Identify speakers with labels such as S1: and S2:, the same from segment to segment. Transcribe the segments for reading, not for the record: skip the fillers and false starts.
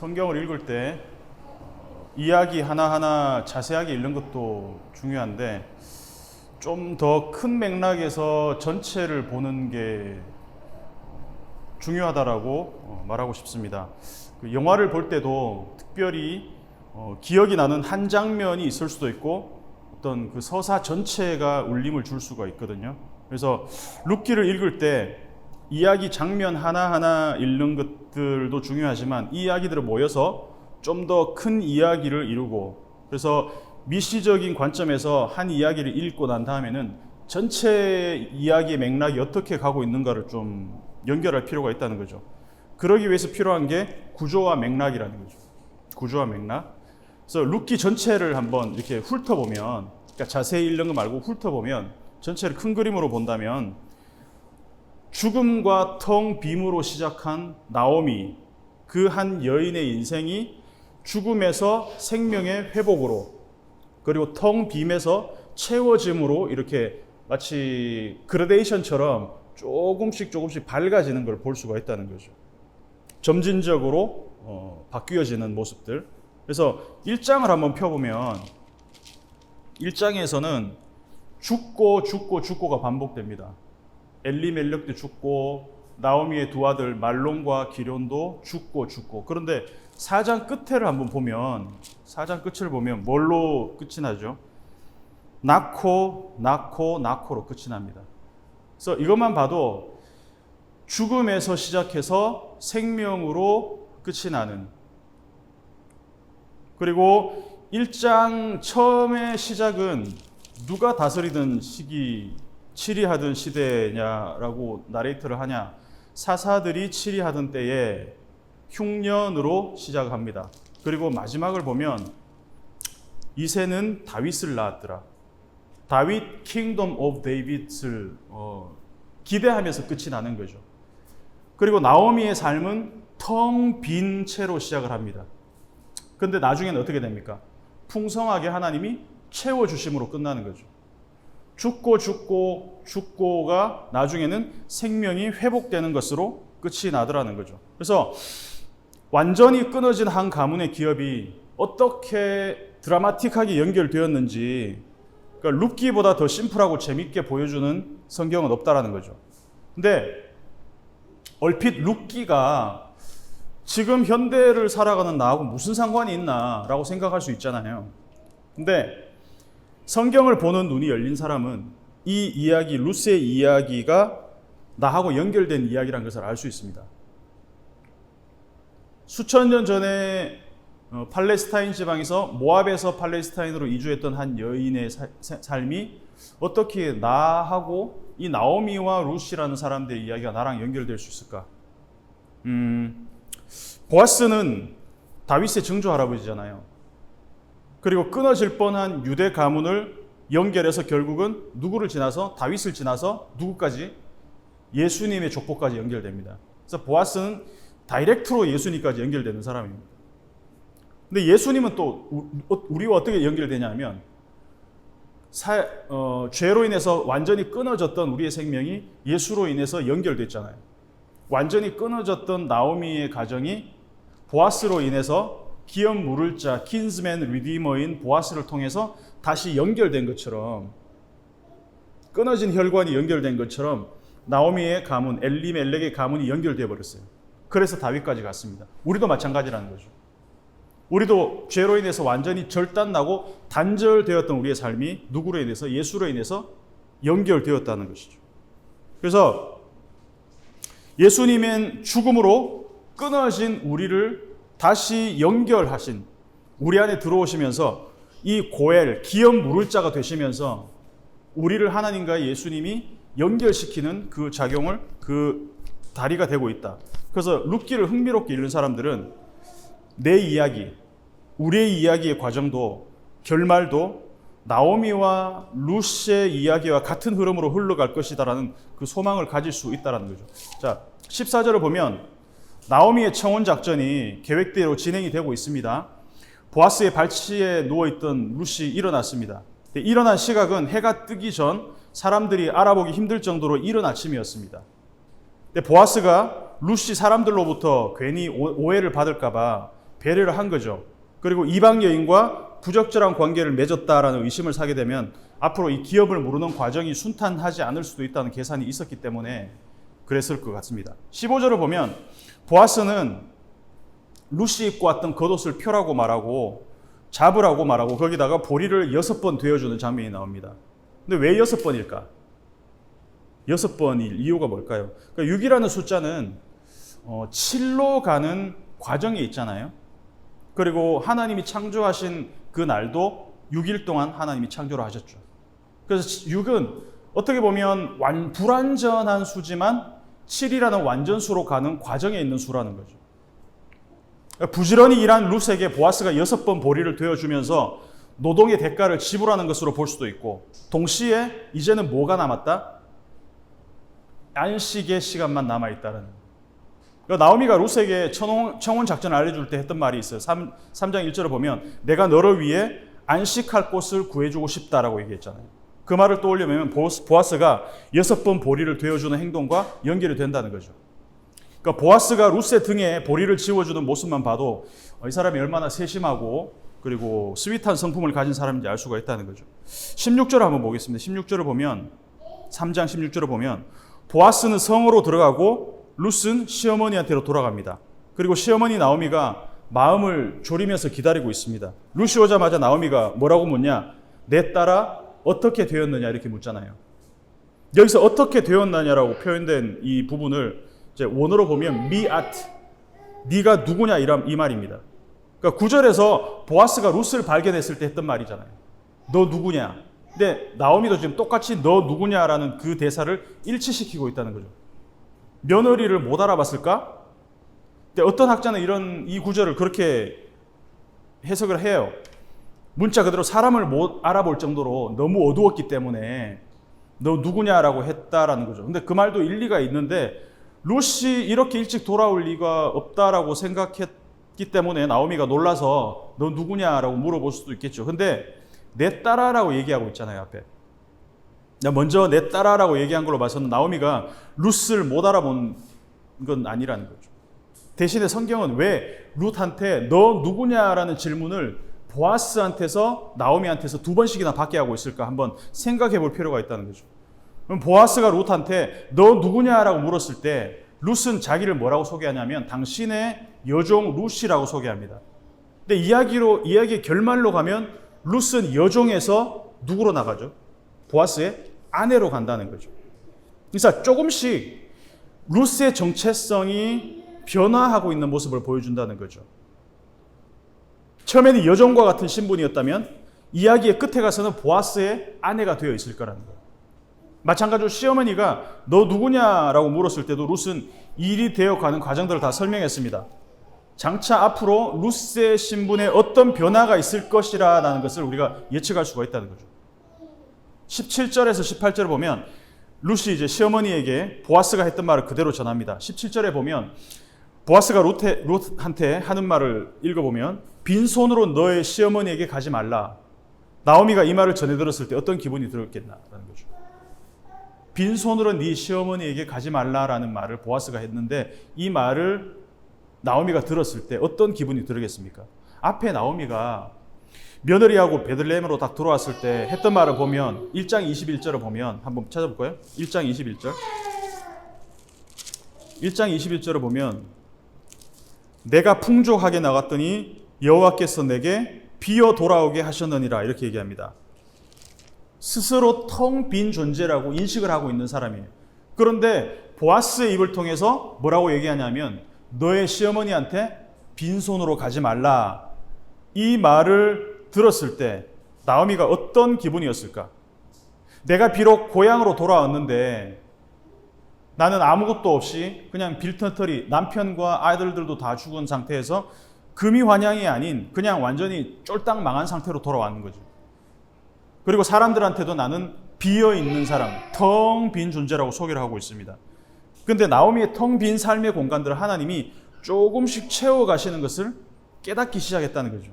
S1: 성경을 읽을 때 이야기 하나하나 자세하게 읽는 것도 중요한데 좀 더 큰 맥락에서 전체를 보는 게 중요하다라고 말하고 싶습니다. 그 영화를 볼 때도 특별히 기억이 나는 한 장면이 있을 수도 있고 어떤 그 서사 전체가 울림을 줄 수가 있거든요. 그래서 룻기를 읽을 때 이야기 장면 하나하나 읽는 것들도 중요하지만 이 이야기들을 모여서 좀 더 큰 이야기를 이루고, 그래서 미시적인 관점에서 한 이야기를 읽고 난 다음에는 전체 이야기의 맥락이 어떻게 가고 있는가를 좀 연결할 필요가 있다는 거죠. 그러기 위해서 필요한 게 구조와 맥락이라는 거죠. 구조와 맥락. 그래서 룻기 전체를 한번 이렇게 훑어보면, 그러니까 자세히 읽는 거 말고 훑어보면, 전체를 큰 그림으로 본다면 죽음과 텅 빔으로 시작한 나오미, 그 한 여인의 인생이 죽음에서 생명의 회복으로, 그리고 텅 빔에서 채워짐으로 이렇게 마치 그라데이션처럼 조금씩 밝아지는 걸 볼 수가 있다는 거죠. 점진적으로 바뀌어지는 모습들. 그래서 1장을 한번 펴보면 1장에서는 죽고가 반복됩니다. 엘리멜렉도 죽고, 나오미의 두 아들 말론과 기런도 죽고. 그런데 4장 끝을 한번 보면, 4장 끝을 보면 뭘로 끝이 나죠? 낳고로 끝이 납니다. 그래서 이것만 봐도 죽음에서 시작해서 생명으로 끝이 나는, 그리고 1장 처음의 시작은 누가 다스리던 시기, 치리하던 시대냐라고 나레이터를 하냐, 사사들이 치리하던 때에 흉년으로 시작합니다. 그리고 마지막을 보면 이새는 다윗을 낳았더라. 다윗 킹덤 오브 데이빗을 기대하면서 끝이 나는 거죠. 그리고 나오미의 삶은 텅 빈 채로 시작을 합니다. 근데 나중에는 어떻게 됩니까? 풍성하게 하나님이 채워주심으로 끝나는 거죠. 죽고가 나중에는 생명이 회복되는 것으로 끝이 나더라는 거죠. 그래서 완전히 끊어진 한 가문의 기업이 어떻게 드라마틱하게 연결되었는지, 그러니까 룻기보다 더 심플하고 재밌게 보여주는 성경은 없다라는 거죠. 근데 얼핏 룻기가 지금 현대를 살아가는 나하고 무슨 상관이 있나라고 생각할 수 있잖아요. 근데 성경을 보는 눈이 열린 사람은 이 이야기, 룻의 이야기가 나하고 연결된 이야기라는 것을 알 수 있습니다. 수천 년 전에 팔레스타인 지방에서 모압에서 팔레스타인으로 이주했던 한 여인의 삶이 어떻게 나하고 이 나오미와 룻이라는 사람들의 이야기가 나랑 연결될 수 있을까? 보아스는 다윗의 증조 할아버지잖아요. 그리고 끊어질 뻔한 유대 가문을 연결해서 결국은 누구를 지나서, 다윗을 지나서 누구까지? 예수님의 족보까지 연결됩니다. 그래서 보아스는 다이렉트로 예수님까지 연결되는 사람입니다. 근데 예수님은 또 우리와 어떻게 연결되냐면 죄로 인해서 완전히 끊어졌던 우리의 생명이 예수로 인해서 연결됐잖아요. 완전히 끊어졌던 나오미의 가정이 보아스로 인해서 기업 물을 자, 킨스맨 리디머인 보아스를 통해서 다시 연결된 것처럼, 끊어진 혈관이 연결된 것처럼 나오미의 가문, 엘리멜렉의 가문이 연결되어 버렸어요. 그래서 다윗까지 갔습니다. 우리도 마찬가지라는 거죠. 우리도 죄로 인해서 완전히 절단나고 단절되었던 우리의 삶이 누구로 인해서? 예수로 인해서 연결되었다는 것이죠. 그래서 예수님은 죽음으로 끊어진 우리를 다시 연결하신, 우리 안에 들어오시면서 이 고엘, 기업 물을 자가 되시면서 우리를 하나님과 예수님이 연결시키는 그 작용을, 그 다리가 되고 있다. 그래서 룻기를 흥미롭게 읽는 사람들은 내 이야기, 우리의 이야기의 과정도 결말도 나오미와 룻의 이야기와 같은 흐름으로 흘러갈 것이다라는 그 소망을 가질 수 있다는 거죠. 자, 14절을 보면 나오미의 청혼 작전이 계획대로 진행이 되고 있습니다. 보아스의 발치에 누워있던 룻이 일어났습니다. 일어난 시각은 해가 뜨기 전 사람들이 알아보기 힘들 정도로 이른 아침이었습니다. 근데 보아스가 룻이 사람들로부터 괜히 오해를 받을까 봐 배려를 한 거죠. 그리고 이방 여인과 부적절한 관계를 맺었다라는 의심을 사게 되면 앞으로 이 기업을 모르는 과정이 순탄하지 않을 수도 있다는 계산이 있었기 때문에 그랬을 것 같습니다. 15절을 보면 보아스는 룻이 입고 왔던 겉옷을 펴라고 말하고 잡으라고 말하고 거기다가 보리를 6번 되어주는 장면이 나옵니다. 근데 왜 6번일까? 6번일 이유가 뭘까요? 그러니까 6이라는 숫자는 7로 가는 과정에 있잖아요. 그리고 하나님이 창조하신 그 날도 6일 동안 하나님이 창조를 하셨죠. 그래서 6은 어떻게 보면 불완전한 수지만 7이라는 완전수로 가는 과정에 있는 수라는 거죠. 부지런히 일한 룻에게 보아스가 6번 보리를 되어주면서 노동의 대가를 지불하는 것으로 볼 수도 있고, 동시에 이제는 뭐가 남았다? 안식의 시간만 남아있다는. 그러니까 나오미가 룻에게 청혼 작전을 알려줄 때 했던 말이 있어요. 3장 1절을 보면 내가 너를 위해 안식할 곳을 구해주고 싶다라고 얘기했잖아요. 그 말을 떠올리면 보아스가 6번 보리를 되어주는 행동과 연결이 된다는 거죠. 그러니까 보아스가 룻의 등에 보리를 지워주는 모습만 봐도 이 사람이 얼마나 세심하고 그리고 스윗한 성품을 가진 사람인지 알 수가 있다는 거죠. 16절을 한번 보겠습니다. 16절을 보면 3장 16절을 보면 보아스는 성으로 들어가고 룻은 시어머니한테로 돌아갑니다. 그리고 시어머니 나오미가 마음을 졸이면서 기다리고 있습니다. 룻이 오자마자 나오미가 뭐라고 묻냐? 내 딸아 어떻게 되었느냐 이렇게 묻잖아요. 여기서 어떻게 되었느냐라고 표현된 이 부분을 이제 원어로 보면 미아트, 네가 누구냐 이 말입니다. 그러니까 9절에서 보아스가 룻을 발견했을 때 했던 말이잖아요. 너 누구냐? 근데 나오미도 지금 똑같이 너 누구냐라는 그 대사를 일치시키고 있다는 거죠. 며느리를 못 알아봤을까? 근데 어떤 학자는 이 구절을 그렇게 해석을 해요. 문자 그대로 사람을 못 알아볼 정도로 너무 어두웠기 때문에 너 누구냐라고 했다라는 거죠. 근데 그 말도 일리가 있는데 룻이 이렇게 일찍 돌아올 리가 없다라고 생각했기 때문에 나오미가 놀라서 너 누구냐라고 물어볼 수도 있겠죠. 근데 내 딸아라고 얘기하고 있잖아요, 앞에. 먼저 내 딸아라고 얘기한 걸로 봐서는 나오미가 룻을 못 알아본 건 아니라는 거죠. 대신에 성경은 왜 룻한테 너 누구냐라는 질문을 보아스한테서 나오미한테서 2번씩이나 받게 하고 있을까 한번 생각해 볼 필요가 있다는 거죠. 그럼 보아스가 룻한테 너 누구냐라고 물었을 때 룻은 자기를 뭐라고 소개하냐면 당신의 여종 룻이라고 소개합니다. 근데 이야기의 결말로 가면 룻은 여종에서 누구로 나가죠? 보아스의 아내로 간다는 거죠. 그래서 조금씩 룻의 정체성이 변화하고 있는 모습을 보여준다는 거죠. 처음에는 여종과 같은 신분이었다면 이야기의 끝에 가서는 보아스의 아내가 되어 있을 거라는 거예요. 마찬가지로 시어머니가 너 누구냐라고 물었을 때도 룻은 일이 되어가는 과정들을 다 설명했습니다. 장차 앞으로 룻의 신분에 어떤 변화가 있을 것이라는 것을 우리가 예측할 수가 있다는 거죠. 17절에서 18절을 보면 룻이 이제 시어머니에게 보아스가 했던 말을 그대로 전합니다. 17절에 보면 보아스가 룻한테 하는 말을 읽어보면 빈손으로 너의 시어머니에게 가지 말라. 나오미가 이 말을 전해 들었을 때 어떤 기분이 들었겠나라는 거죠. 빈손으로 네 시어머니에게 가지 말라라는 말을 보아스가 했는데 이 말을 나오미가 들었을 때 어떤 기분이 들겠습니까? 앞에 나오미가 며느리하고 베들레헴으로 딱 들어왔을 때 했던 말을 보면 1장 21절을 보면 한번 찾아볼까요? 1장 21절 1장 21절을 보면 내가 풍족하게 나갔더니 여호와께서 내게 비어 돌아오게 하셨느니라 이렇게 얘기합니다. 스스로 텅 빈 존재라고 인식을 하고 있는 사람이에요. 그런데 보아스의 입을 통해서 뭐라고 얘기하냐면 너의 시어머니한테 빈손으로 가지 말라. 이 말을 들었을 때 나오미가 어떤 기분이었을까? 내가 비록 고향으로 돌아왔는데 나는 아무것도 없이 그냥 빌터터리 남편과 아이들도 다 죽은 상태에서 금이환영이 아닌 그냥 완전히 쫄딱 망한 상태로 돌아왔는 거죠. 그리고 사람들한테도 나는 비어있는 사람, 텅 빈 존재라고 소개를 하고 있습니다. 그런데 나오미의 텅 빈 삶의 공간들을 하나님이 조금씩 채워가시는 것을 깨닫기 시작했다는 거죠.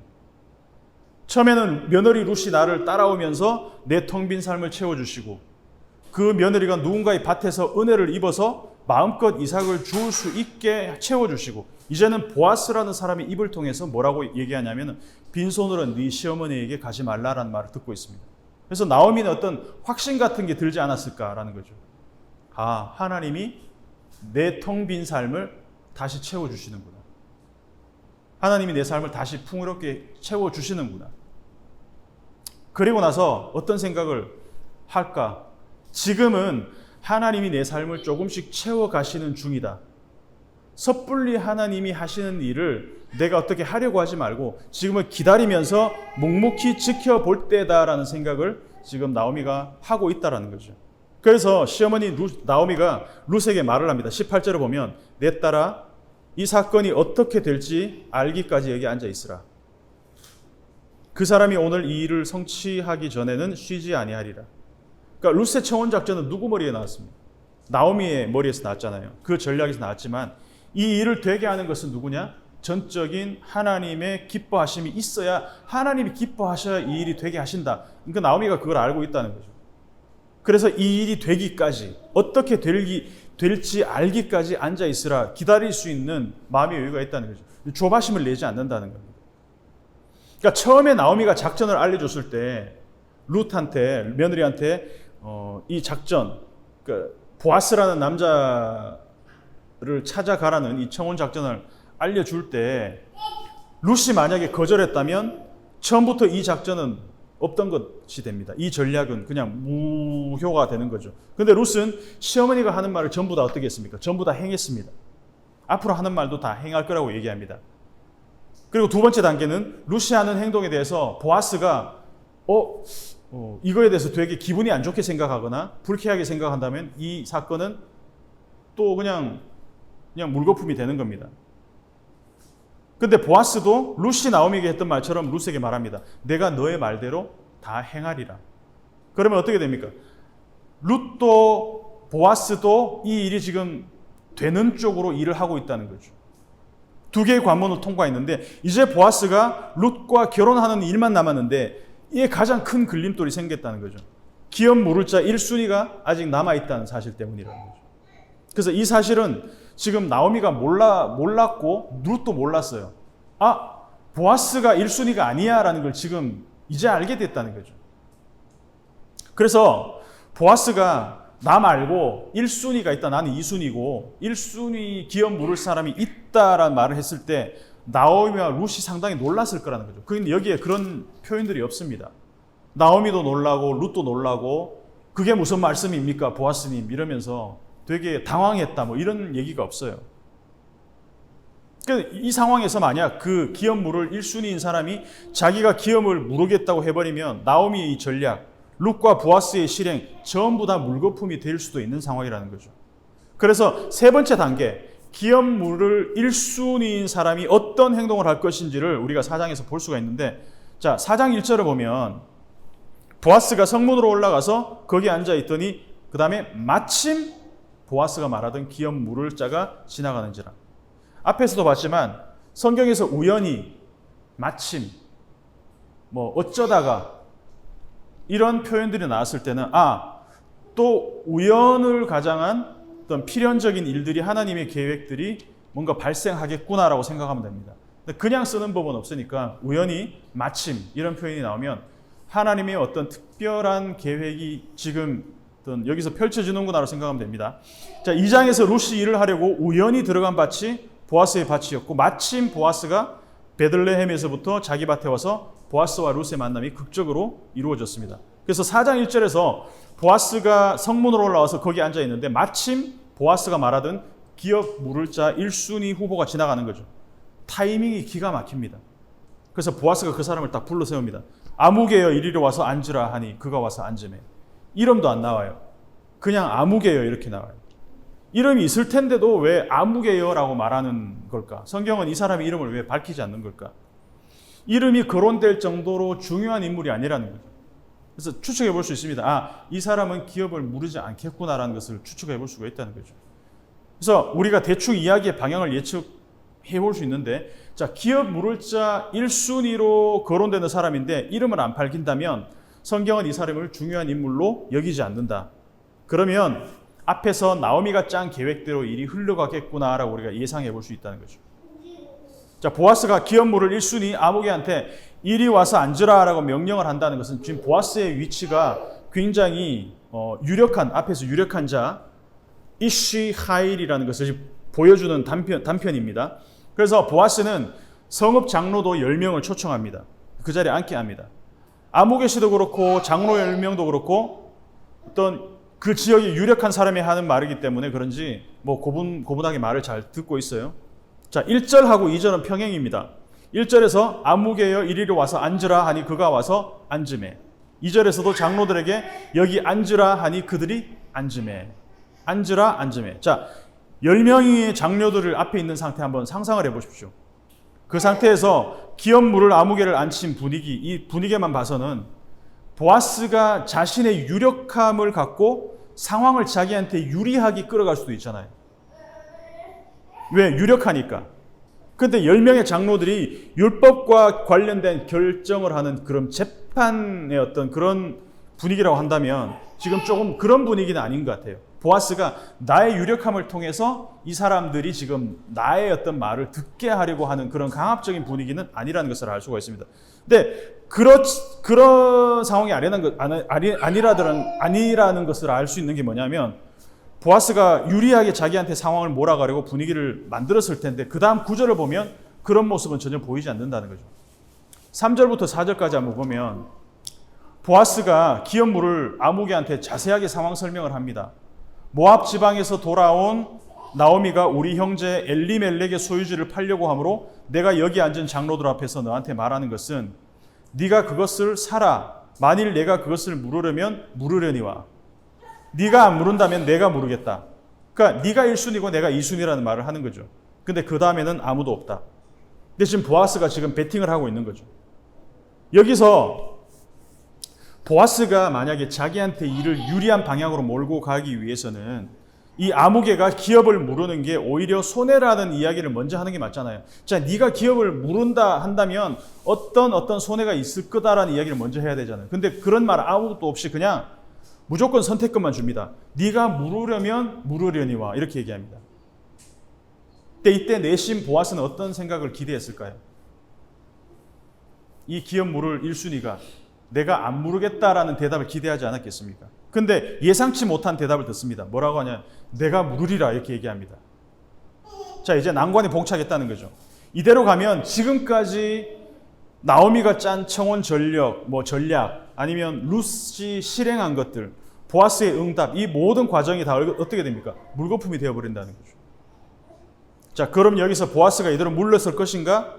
S1: 처음에는 며느리 룻이 나를 따라오면서 내 텅 빈 삶을 채워주시고 그 며느리가 누군가의 밭에서 은혜를 입어서 마음껏 이삭을 주울 수 있게 채워주시고, 이제는 보아스라는 사람의 입을 통해서 뭐라고 얘기하냐면 빈손으로 네 시어머니에게 가지 말라라는 말을 듣고 있습니다. 그래서 나오미는 어떤 확신 같은 게 들지 않았을까라는 거죠. 아, 하나님이 내 텅 빈 삶을 다시 채워주시는구나. 하나님이 내 삶을 다시 풍요롭게 채워주시는구나. 그리고 나서 어떤 생각을 할까? 지금은 하나님이 내 삶을 조금씩 채워가시는 중이다. 섣불리 하나님이 하시는 일을 내가 어떻게 하려고 하지 말고 지금은 기다리면서 묵묵히 지켜볼 때다라는 생각을 지금 나오미가 하고 있다라는 거죠. 그래서 시어머니 나오미가 룻에게 말을 합니다. 18절을 보면 내 딸아 이 사건이 어떻게 될지 알기까지 여기 앉아 있으라. 그 사람이 오늘 이 일을 성취하기 전에는 쉬지 아니하리라. 그러니까 룻의 청혼 작전은 누구 머리에 나왔습니까? 나오미의 머리에서 나왔잖아요. 그 전략에서 나왔지만 이 일을 되게 하는 것은 누구냐? 전적인 하나님의 기뻐하심이 있어야, 하나님이 기뻐하셔야 이 일이 되게 하신다. 그러니까 나오미가 그걸 알고 있다는 거죠. 그래서 이 일이 되기까지, 어떻게 될지 알기까지 앉아 있으라, 기다릴 수 있는 마음의 여유가 있다는 거죠. 조바심을 내지 않는다는 겁니다. 그러니까 처음에 나오미가 작전을 알려줬을 때 룻한테, 며느리한테 이 작전, 그러니까 보아스라는 남자를 찾아가라는 이 청혼 작전을 알려줄 때 룻이 만약에 거절했다면 처음부터 이 작전은 없던 것이 됩니다. 이 전략은 그냥 무효가 되는 거죠. 그런데 룻은 시어머니가 하는 말을 전부 다 어떻게 했습니까? 전부 다 행했습니다. 앞으로 하는 말도 다 행할 거라고 얘기합니다. 그리고 두 번째 단계는 룻이 하는 행동에 대해서 보아스가 이거에 대해서 되게 기분이 안 좋게 생각하거나 불쾌하게 생각한다면 이 사건은 또 그냥 물거품이 되는 겁니다. 근데 보아스도 룻이 나오미에게 했던 말처럼 룻에게 말합니다. 내가 너의 말대로 다 행하리라. 그러면 어떻게 됩니까? 룻도 보아스도 이 일이 지금 되는 쪽으로 일을 하고 있다는 거죠. 두 개의 관문을 통과했는데 이제 보아스가 룻과 결혼하는 일만 남았는데 이게 가장 큰 걸림돌이 생겼다는 거죠. 기업 물을 자 1순위가 아직 남아있다는 사실 때문이라는 거죠. 그래서 이 사실은 지금 나오미가 몰랐고 룻도 몰랐어요. 아, 보아스가 1순위가 아니야 라는 걸 지금 이제 알게 됐다는 거죠. 그래서 보아스가 나 말고 1순위가 있다, 나는 2순위고 1순위 기업 물을 사람이 있다라는 말을 했을 때 나오미와 룻이 상당히 놀랐을 거라는 거죠. 그런데 여기에 그런 표현들이 없습니다. 나오미도 놀라고 룻도 놀라고 그게 무슨 말씀입니까 보아스님 이러면서 되게 당황했다 뭐 이런 얘기가 없어요. 이 상황에서 만약 그 기업 물을 1순위인 사람이 자기가 기업을 물으겠다고 해버리면 나오미의 이 전략, 룻과 보아스의 실행 전부 다 물거품이 될 수도 있는 상황이라는 거죠. 그래서 세 번째 단계, 기업 물을 1순위인 사람이 어떤 행동을 할 것인지를 우리가 4장에서 볼 수가 있는데, 자 4장 1절을 보면 보아스가 성문으로 올라가서 거기 앉아 있더니 그 다음에 마침 보아스가 말하던 기업 물을 자가 지나가는지라. 앞에서도 봤지만 성경에서 우연히, 마침, 뭐 어쩌다가 이런 표현들이 나왔을 때는 또 우연을 가장한 어떤 필연적인 일들이, 하나님의 계획들이 뭔가 발생하겠구나라고 생각하면 됩니다. 그냥 쓰는 법은 없으니까 우연히, 마침 이런 표현이 나오면 하나님의 어떤 특별한 계획이 지금 여기서 펼쳐지는구나라고 생각하면 됩니다. 자, 2장에서 룻이 일을 하려고 우연히 들어간 밭이 보아스의 밭이었고 마침 보아스가 베들레헴에서부터 자기 밭에 와서 보아스와 룻의 만남이 극적으로 이루어졌습니다. 그래서 4장 1절에서 보아스가 성문으로 올라와서 거기 앉아 있는데 마침 보아스가 말하던 기업 물을 자 1순위 후보가 지나가는 거죠. 타이밍이 기가 막힙니다. 그래서 보아스가 그 사람을 딱 불러 세웁니다. 아무개여 이리로 와서 앉으라 하니 그가 와서 앉으매. 이름도 안 나와요. 그냥 아무개여 이렇게 나와요. 이름이 있을 텐데도 왜 아무개여라고 말하는 걸까? 성경은 이 사람의 이름을 왜 밝히지 않는 걸까? 이름이 거론될 정도로 중요한 인물이 아니라는 거죠. 그래서 추측해 볼 수 있습니다. 이 사람은 기업을 물으지 않겠구나라는 것을 추측해 볼 수가 있다는 거죠. 그래서 우리가 대충 이야기의 방향을 예측해 볼 수 있는데, 자, 기업 물을 자 1순위로 거론되는 사람인데 이름을 안 밝힌다면 성경은 이 사람을 중요한 인물로 여기지 않는다. 그러면 앞에서 나오미가 짠 계획대로 일이 흘러가겠구나라고 우리가 예상해 볼 수 있다는 거죠. 자, 보아스가 기업물을 1순위 아무개한테 이리 와서 앉으라라고 명령을 한다는 것은 지금 보아스의 위치가 굉장히 유력한, 앞에서 유력한 자 이쉬 하일이라는 것을 보여주는 단편입니다. 그래서 보아스는 성읍 장로도 10명을 초청합니다. 그 자리에 앉게 합니다. 아무개 씨도 그렇고 장로 10명도 그렇고 어떤 그 지역의 유력한 사람이 하는 말이기 때문에 그런지 뭐 고분하게 말을 잘 듣고 있어요. 자, 1절하고 2절은 평행입니다. 1절에서 아무개여 이리로 와서 앉으라 하니 그가 와서 앉으매. 2절에서도 장로들에게 여기 앉으라 하니 그들이 앉으매. 앉으라 앉으매. 자, 10명의 장로들을 앞에 있는 상태 한번 상상을 해보십시오. 그 상태에서 기업물을 아무개를 앉힌 분위기, 이 분위기만 봐서는 보아스가 자신의 유력함을 갖고 상황을 자기한테 유리하게 끌어갈 수도 있잖아요. 왜? 유력하니까. 근데 10명의 장로들이 율법과 관련된 결정을 하는 그런 재판의 어떤 그런 분위기라고 한다면 지금 조금 그런 분위기는 아닌 것 같아요. 보아스가 나의 유력함을 통해서 이 사람들이 지금 나의 어떤 말을 듣게 하려고 하는 그런 강압적인 분위기는 아니라는 것을 알 수가 있습니다. 근데 그런 상황이 아니라는 것을 알 수 있는 게 뭐냐면 보아스가 유리하게 자기한테 상황을 몰아가려고 분위기를 만들었을 텐데 그 다음 구절을 보면 그런 모습은 전혀 보이지 않는다는 거죠. 3절부터 4절까지 한번 보면 보아스가 기업물을 아무개한테 자세하게 상황 설명을 합니다. 모압 지방에서 돌아온 나오미가 우리 형제 엘리멜렉의 소유지를 팔려고 하므로 내가 여기 앉은 장로들 앞에서 너한테 말하는 것은 네가 그것을 사라. 만일 내가 그것을 물으려면 물으려니와 네가 안 물은다면 내가 물으겠다. 그러니까 네가 1순위고 내가 2순위라는 말을 하는 거죠. 근데 그 다음에는 아무도 없다. 근데 지금 보아스가 지금 베팅을 하고 있는 거죠. 여기서 보아스가 만약에 자기한테 일을 유리한 방향으로 몰고 가기 위해서는 이 아무개가 기업을 물으는 게 오히려 손해라는 이야기를 먼저 하는 게 맞잖아요. 자, 네가 기업을 물은다 한다면 어떤 손해가 있을 거다라는 이야기를 먼저 해야 되잖아요. 근데 그런 말 아무것도 없이 그냥 무조건 선택권만 줍니다. 네가 물으려면 물으려니와 이렇게 얘기합니다. 근데 이때 내심 보아스는 어떤 생각을 기대했을까요? 이 기업 물을 1순위가 내가 안 물으겠다라는 대답을 기대하지 않았겠습니까? 근데 예상치 못한 대답을 듣습니다. 뭐라고 하냐? 내가 물으리라 이렇게 얘기합니다. 자, 이제 난관에 봉착했다는 거죠. 이대로 가면 지금까지 나오미가 짠 청혼 전략 아니면 룻이 실행한 것들, 보아스의 응답, 이 모든 과정이 다 어떻게 됩니까? 물거품이 되어버린다는 거죠. 자, 그럼 여기서 보아스가 이대로 물렀을 것인가?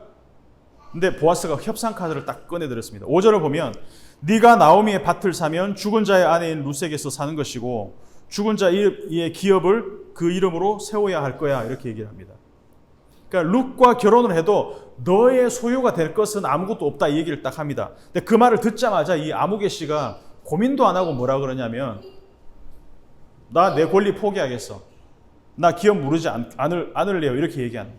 S1: 근데 보아스가 협상 카드를 딱 꺼내들었습니다. 5절을 보면 네가 나오미의 밭을 사면 죽은 자의 아내인 룻에게서 사는 것이고 죽은 자의 기업을 그 이름으로 세워야 할 거야 이렇게 얘기를 합니다. 그러니까 룻과 결혼을 해도 너의 소유가 될 것은 아무것도 없다 이 얘기를 딱 합니다. 근데 그 말을 듣자마자 이 아무개 씨가 고민도 안 하고 뭐라 그러냐면 나 내 권리 포기하겠어. 나 기업 물으지 않을래요 이렇게 얘기하는.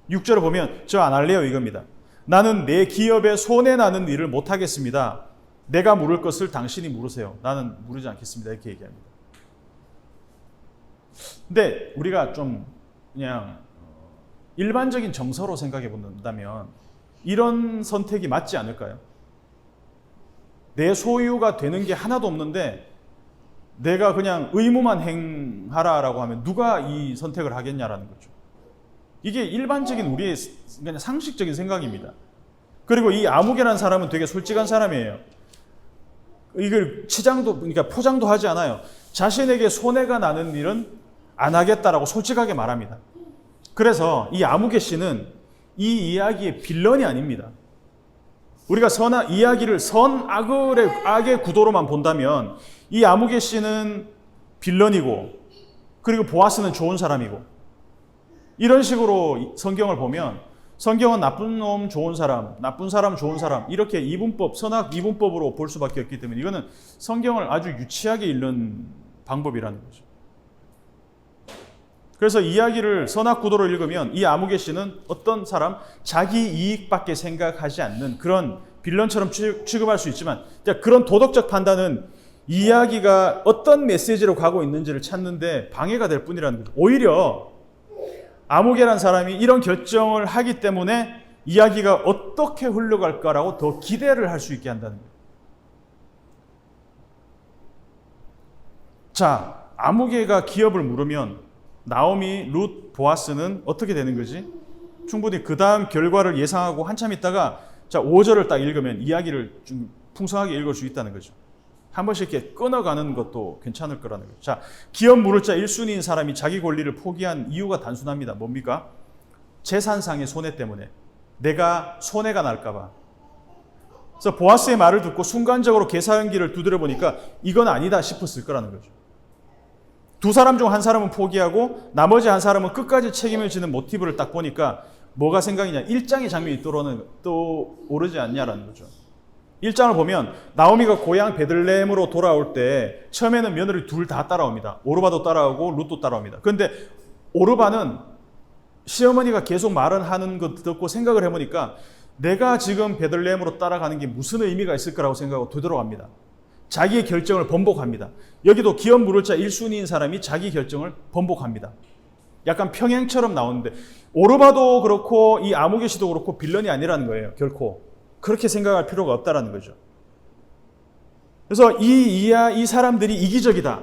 S1: 6절을 보면 저 안 할래요 이겁니다. 나는 내 기업에 손해나는 일을 못하겠습니다. 내가 물을 것을 당신이 물으세요. 나는 물으지 않겠습니다. 이렇게 얘기합니다. 근데 우리가 좀 그냥 일반적인 정서로 생각해 본다면 이런 선택이 맞지 않을까요? 내 소유가 되는 게 하나도 없는데 내가 그냥 의무만 행하라라고 하면 누가 이 선택을 하겠냐라는 거죠. 이게 일반적인 우리의 그냥 상식적인 생각입니다. 그리고 이 아무개라는 사람은 되게 솔직한 사람이에요. 이걸 그러니까 포장도 하지 않아요. 자신에게 손해가 나는 일은 안 하겠다라고 솔직하게 말합니다. 그래서 이 아무개 씨는 이 이야기의 빌런이 아닙니다. 우리가 이야기를 악의 구도로만 본다면 이 아무개 씨는 빌런이고 그리고 보아스는 좋은 사람이고 이런 식으로 성경을 보면 성경은 나쁜 놈 좋은 사람, 나쁜 사람 좋은 사람 이렇게 선악 이분법으로 볼 수밖에 없기 때문에 이거는 성경을 아주 유치하게 읽는 방법이라는 거죠. 그래서 이야기를 선악 구도로 읽으면 이 아무개 씨는 어떤 사람 자기 이익밖에 생각하지 않는 그런 빌런처럼 취급할 수 있지만 그런 도덕적 판단은 이야기가 어떤 메시지로 가고 있는지를 찾는데 방해가 될 뿐이라는 거죠. 오히려 아무개라는 사람이 이런 결정을 하기 때문에 이야기가 어떻게 흘러갈까라고 더 기대를 할 수 있게 한다는 거예요. 자, 아무개가 기업을 물으면 나오미, 룻, 보아스는 어떻게 되는 거지? 충분히 그 다음 결과를 예상하고 한참 있다가 자, 5절을 딱 읽으면 이야기를 좀 풍성하게 읽을 수 있다는 거죠. 한 번씩 이렇게 끊어가는 것도 괜찮을 거라는 거죠. 자, 기업 물을 자 1순위인 사람이 자기 권리를 포기한 이유가 단순합니다. 뭡니까? 재산상의 손해 때문에. 내가 손해가 날까봐. 그래서 보아스의 말을 듣고 순간적으로 계산기를 두드려 보니까 이건 아니다 싶었을 거라는 거죠. 두 사람 중 한 사람은 포기하고 나머지 한 사람은 끝까지 책임을 지는 모티브를 딱 보니까 뭐가 생각이냐? 1장의 장면이 떠오르지 않냐라는 거죠. 1장을 보면 나오미가 고향 베들레헴으로 돌아올 때 처음에는 며느리 둘 다 따라옵니다. 오르바도 따라오고 룻도 따라옵니다. 그런데 오르바는 시어머니가 계속 말을 하는 거 듣고 생각을 해보니까 내가 지금 베들레헴으로 따라가는 게 무슨 의미가 있을 거라고 생각하고 되돌아갑니다. 자기의 결정을 번복합니다. 여기도 기업 물을 자 1순위인 사람이 자기 결정을 번복합니다. 약간 평행처럼 나오는데 오르바도 그렇고 이 아무개 씨도 그렇고 빌런이 아니라는 거예요. 결코. 그렇게 생각할 필요가 없다라는 거죠. 그래서 이 사람들이 이기적이다.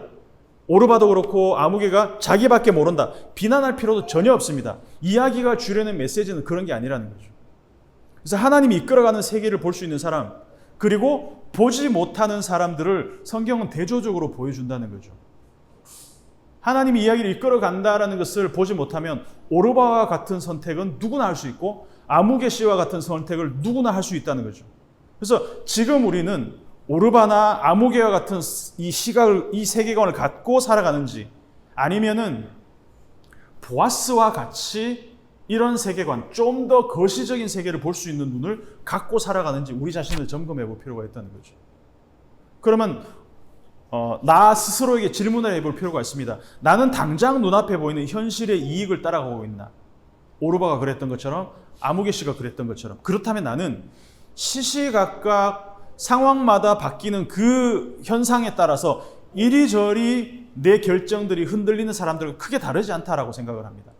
S1: 오르바도 그렇고 아무개가 자기밖에 모른다. 비난할 필요도 전혀 없습니다. 이야기가 주려는 메시지는 그런 게 아니라는 거죠. 그래서 하나님이 이끌어가는 세계를 볼 수 있는 사람, 그리고 보지 못하는 사람들을 성경은 대조적으로 보여준다는 거죠. 하나님이 이야기를 이끌어간다라는 것을 보지 못하면 오르바와 같은 선택은 누구나 할 수 있고 아무개 씨와 같은 선택을 누구나 할 수 있다는 거죠. 그래서 지금 우리는 오르바나 아무개와 같은 이 시각을, 이 세계관을 갖고 살아가는지 아니면은 보아스와 같이 이런 세계관, 좀 더 거시적인 세계를 볼 수 있는 눈을 갖고 살아가는지 우리 자신을 점검해 볼 필요가 있다는 거죠. 그러면 나 스스로에게 질문을 해볼 필요가 있습니다. 나는 당장 눈앞에 보이는 현실의 이익을 따라가고 있나? 오르바가 그랬던 것처럼 아무개 씨가 그랬던 것처럼. 그렇다면 나는 시시각각 상황마다 바뀌는 그 현상에 따라서 이리저리 내 결정들이 흔들리는 사람들과 크게 다르지 않다라고 생각을 합니다.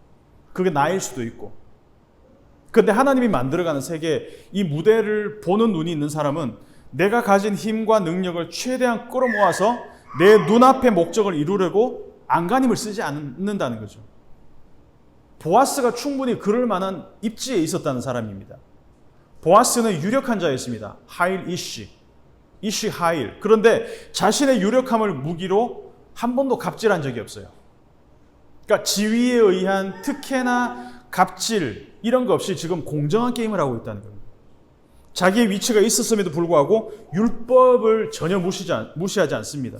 S1: 그게 나일 수도 있고. 그런데 하나님이 만들어가는 세계, 이 무대를 보는 눈이 있는 사람은 내가 가진 힘과 능력을 최대한 끌어모아서 내 눈앞의 목적을 이루려고 안간힘을 쓰지 않는다는 거죠. 보아스가 충분히 그럴 만한 입지에 있었다는 사람입니다. 보아스는 유력한 자였습니다. 하일 이쉬 하일. 그런데 자신의 유력함을 무기로 한 번도 갑질한 적이 없어요. 그러니까 지위에 의한 특혜나 갑질 이런 거 없이 지금 공정한 게임을 하고 있다는 겁니다. 자기의 위치가 있었음에도 불구하고 율법을 전혀 무시하지 않습니다.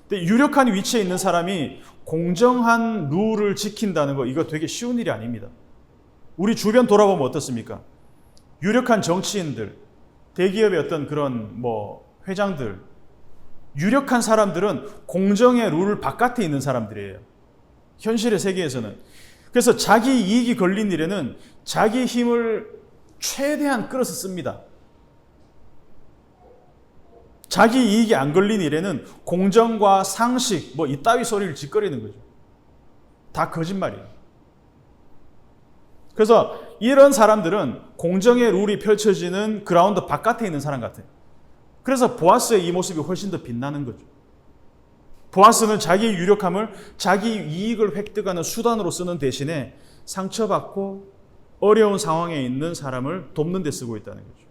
S1: 근데 유력한 위치에 있는 사람이 공정한 룰을 지킨다는 거, 이거 되게 쉬운 일이 아닙니다. 우리 주변 돌아보면 어떻습니까? 유력한 정치인들, 대기업의 어떤 그런 회장들, 유력한 사람들은 공정의 룰 바깥에 있는 사람들이에요. 현실의 세계에서는. 그래서 자기 이익이 걸린 일에는 자기 힘을 최대한 끌어서 씁니다. 자기 이익이 안 걸린 일에는 공정과 상식, 이따위 소리를 짓거리는 거죠. 다 거짓말이에요. 그래서 이런 사람들은 공정의 룰이 펼쳐지는 그라운드 바깥에 있는 사람 같아요. 그래서 보아스의 이 모습이 훨씬 더 빛나는 거죠. 보아스는 자기의 유력함을 자기 이익을 획득하는 수단으로 쓰는 대신에 상처받고 어려운 상황에 있는 사람을 돕는 데 쓰고 있다는 거죠.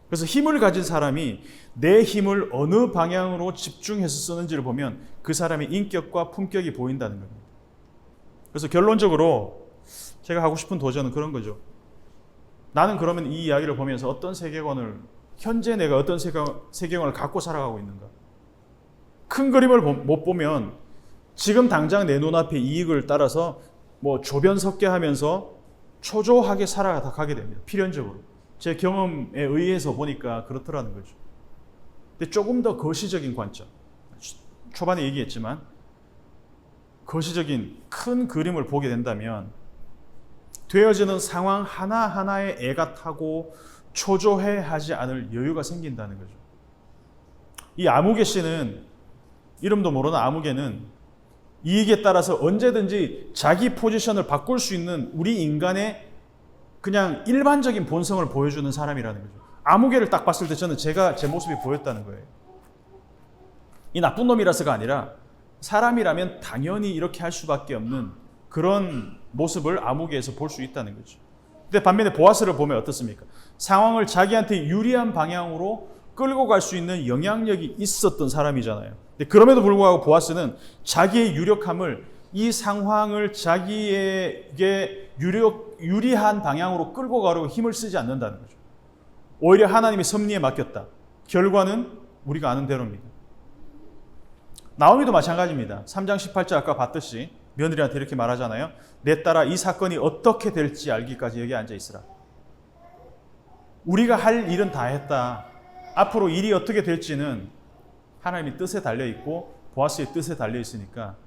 S1: 그래서 힘을 가진 사람이 내 힘을 어느 방향으로 집중해서 쓰는지를 보면 그 사람의 인격과 품격이 보인다는 겁니다. 그래서 결론적으로 제가 하고 싶은 도전은 그런 거죠. 나는 그러면 이 이야기를 보면서 어떤 세계관을, 현재 내가 어떤 세계관을 갖고 살아가고 있는가? 큰 그림을 못 보면 지금 당장 내 눈앞의 이익을 따라서 조변석계 하면서 초조하게 살아가게 됩니다. 필연적으로. 제 경험에 의해서 보니까 그렇더라는 거죠. 근데 조금 더 거시적인 관점, 초반에 얘기했지만 거시적인 큰 그림을 보게 된다면 되어지는 상황 하나하나에 애가 타고 초조해하지 않을 여유가 생긴다는 거죠. 이 아무개 씨는, 이름도 모르는 아무개는 이익에 따라서 언제든지 자기 포지션을 바꿀 수 있는 우리 인간의 그냥 일반적인 본성을 보여주는 사람이라는 거죠. 아무개를 딱 봤을 때 저는 제 모습이 보였다는 거예요. 이 나쁜 놈이라서가 아니라 사람이라면 당연히 이렇게 할 수밖에 없는 그런 모습을 아무개에서 볼 수 있다는 거죠. 근데 반면에 보아스를 보면 어떻습니까? 상황을 자기한테 유리한 방향으로 끌고 갈 수 있는 영향력이 있었던 사람이잖아요. 근데 그럼에도 불구하고 보아스는 자기의 유력함을, 이 상황을 자기에게 유리한 방향으로 끌고 가려고 힘을 쓰지 않는다는 거죠. 오히려 하나님의 섭리에 맡겼다. 결과는 우리가 아는 대로입니다. 나오미도 마찬가지입니다. 3장 18절 아까 봤듯이 며느리한테 이렇게 말하잖아요. 내 딸아, 이 사건이 어떻게 될지 알기까지 여기 앉아 있으라. 우리가 할 일은 다 했다. 앞으로 일이 어떻게 될지는 하나님의 뜻에 달려있고 보아스의 뜻에 달려있으니까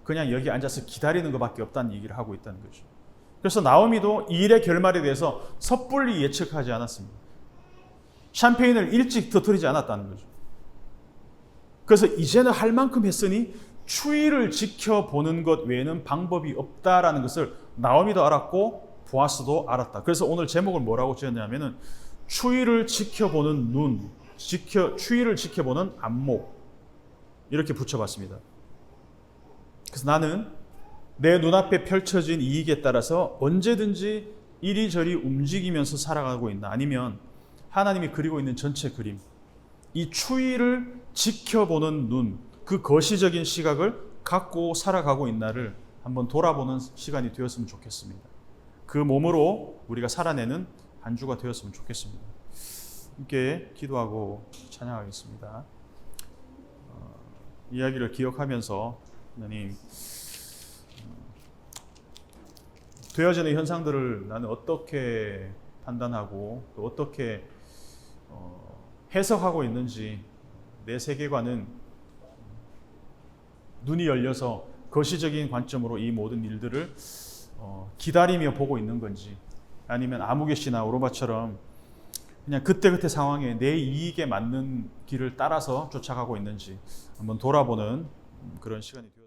S1: 그냥 여기 앉아서 기다리는 것밖에 없다는 얘기를 하고 있다는 거죠. 그래서 나오미도 이 일의 결말에 대해서 섣불리 예측하지 않았습니다. 샴페인을 일찍 터뜨리지 않았다는 거죠. 그래서 이제는 할 만큼 했으니 추위를 지켜보는 것 외에는 방법이 없다라는 것을 나오미도 알았고 보아스도 알았다. 그래서 오늘 제목을 뭐라고 지었냐면은 추위를 지켜보는 눈, 추위를 지켜보는 안목, 이렇게 붙여봤습니다. 그래서 나는 내 눈앞에 펼쳐진 이익에 따라서 언제든지 이리저리 움직이면서 살아가고 있나, 아니면 하나님이 그리고 있는 전체 그림, 이 추위를 지켜보는 눈, 그 거시적인 시각을 갖고 살아가고 있나를 한번 돌아보는 시간이 되었으면 좋겠습니다. 그 몸으로 우리가 살아내는 한 주가 되었으면 좋겠습니다. 함께 기도하고 찬양하겠습니다. 이야기를 기억하면서 하나님, 되어지는 현상들을 나는 어떻게 판단하고 또 어떻게 해석하고 있는지, 내 세계관은 눈이 열려서 거시적인 관점으로 이 모든 일들을 기다리며 보고 있는 건지, 아니면 아무개 씨나 오로바처럼 그냥 그때그때 상황에 내 이익에 맞는 길을 따라서 쫓아가고 있는지 한번 돌아보는 그런 시간이 되었습니다.